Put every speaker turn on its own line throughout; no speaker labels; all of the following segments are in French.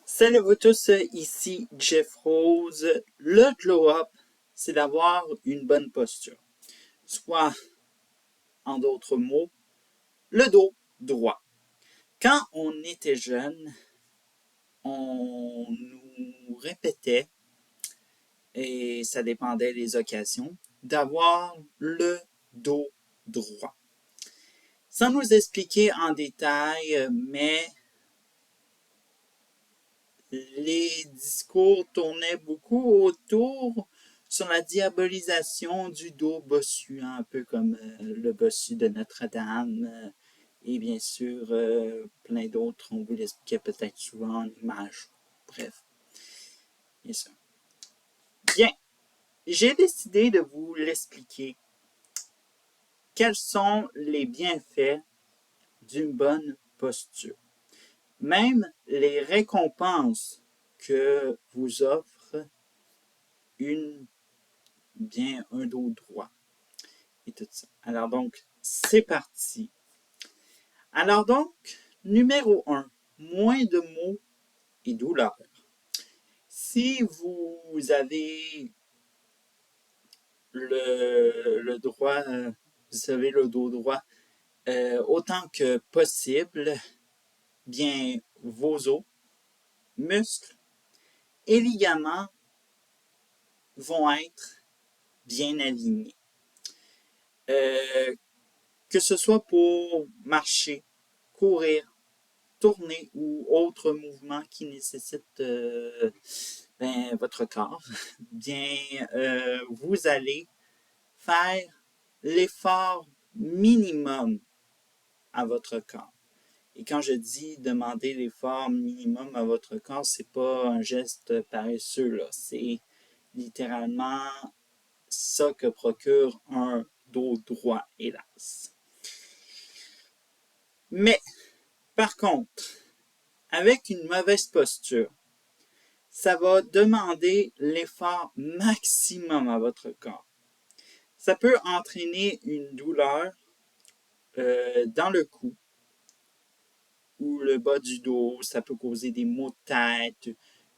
Salut à vous tous, ici Jeff Rose. Le glow-up, c'est d'avoir une bonne posture. Soit, en d'autres mots, le dos droit. Quand on était jeune, on nous répétait, et ça dépendait des occasions, d'avoir le dos droit. Sans nous expliquer en détail, mais les discours tournaient beaucoup autour sur la diabolisation du dos bossu, un peu comme le bossu de Notre-Dame, et bien sûr plein d'autres. On vous l'expliquait peut-être souvent en images. Bref, bien sûr. Bien, j'ai décidé de vous l'expliquer. Quels sont les bienfaits d'une bonne posture? Même les récompenses que vous offre un dos droit et tout ça. Alors donc, c'est parti. Alors donc, numéro 1, moins de mots et douleurs. Si vous avez le droit, vous avez le dos droit autant que possible, bien vos os, muscles et ligaments vont être bien alignés. Que ce soit pour marcher, courir, tourner ou autres mouvements qui nécessitent votre corps, bien vous allez faire l'effort minimum à votre corps. Et quand je dis demander l'effort minimum à votre corps, c'est pas un geste paresseux, là. C'est littéralement ça que procure un dos droit, hélas. Mais, par contre, avec une mauvaise posture, ça va demander l'effort maximum à votre corps. Ça peut entraîner une douleur dans le cou ou le bas du dos. Ça peut causer des maux de tête,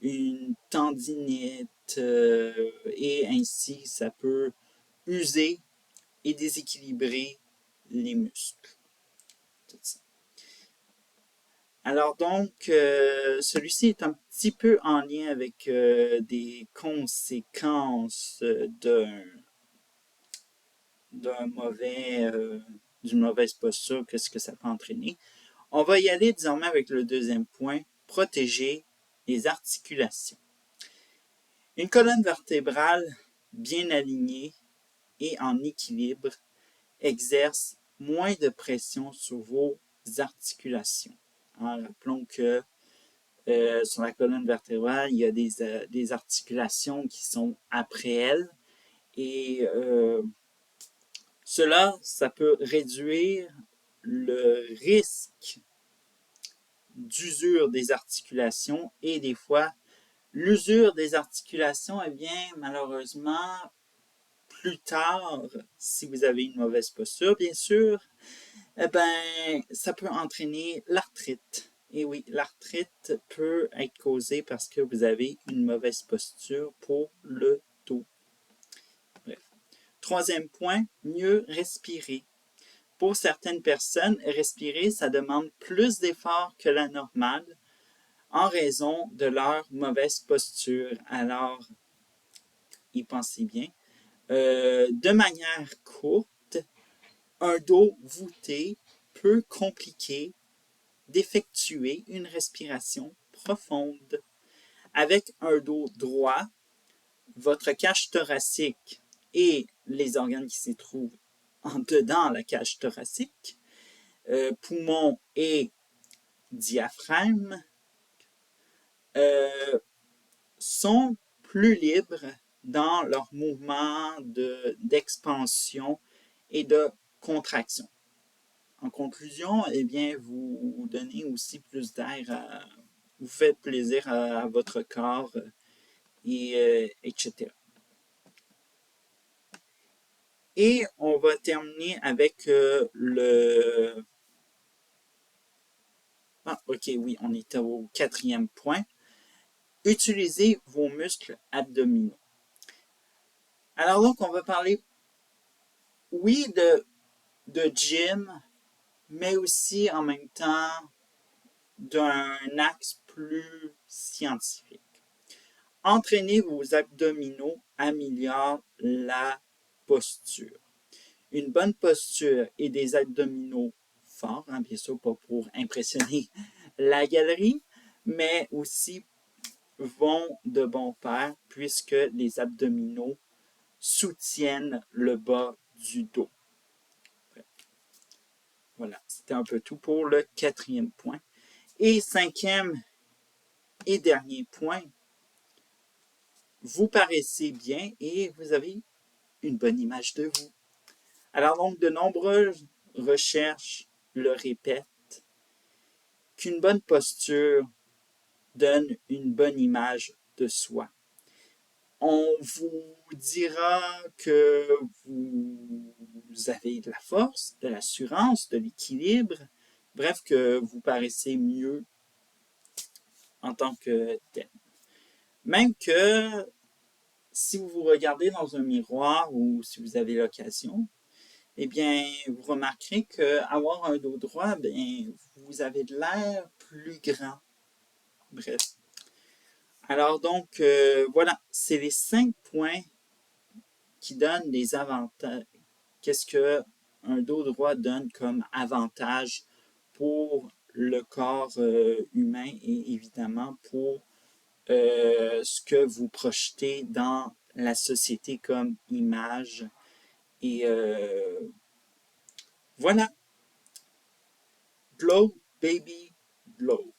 une tendinite et ainsi ça peut user et déséquilibrer les muscles. Tout ça. Alors donc, celui-ci est un petit peu en lien avec des conséquences d'une mauvaise posture, qu'est-ce que ça peut entraîner. On va y aller désormais avec le deuxième point, protéger les articulations. Une colonne vertébrale bien alignée et en équilibre exerce moins de pression sur vos articulations. Alors, rappelons que sur la colonne vertébrale, il y a des articulations qui sont après elle et cela, ça peut réduire le risque d'usure des articulations et des fois, l'usure des articulations, eh bien, malheureusement, plus tard, si vous avez une mauvaise posture, bien sûr, eh ben, ça peut entraîner l'arthrite. Et oui, l'arthrite peut être causée parce que vous avez une mauvaise posture pour le dos. Bref. Troisième point, mieux respirer. Pour certaines personnes, respirer, ça demande plus d'efforts que la normale en raison de leur mauvaise posture. Alors, y pensez bien. De manière courte, un dos voûté peut compliquer d'effectuer une respiration profonde. Avec un dos droit, votre cage thoracique et les organes qui s'y trouvent en dedans la cage thoracique, poumons et diaphragme, sont plus libres dans leur mouvement d'expansion et de contraction. En conclusion, eh bien, vous donnez aussi plus d'air, vous faites plaisir à votre corps, etc. Et on va terminer avec le... Ah, ok, oui, on est au quatrième point. utilisez vos muscles abdominaux. Alors donc, on va parler, oui, de gym, mais aussi en même temps d'un axe plus scientifique. Entraîner vos abdominaux améliore la posture. Une bonne posture et des abdominaux forts, hein, bien sûr pas pour impressionner la galerie, mais aussi vont de bon pair puisque les abdominaux soutiennent le bas du dos. Voilà, c'était un peu tout pour le 4e point. Et 5e et dernier point, vous paraissez bien et vous avez une bonne image de vous. Alors donc, de nombreuses recherches le répètent qu'une bonne posture donne une bonne image de soi. On vous dira que vous avez de la force, de l'assurance, de l'équilibre, bref, que vous paraissez mieux en tant que tel. Même que si vous vous regardez dans un miroir ou si vous avez l'occasion, eh bien, vous remarquerez qu'avoir un dos droit, bien, vous avez de l'air plus grand. Bref. Alors donc, voilà, c'est les 5 points qui donnent les avantages. Qu'est-ce qu'un dos droit donne comme avantage pour le corps humain et évidemment pour ce que vous projetez dans la société comme image. Et voilà. Glow, baby, glow.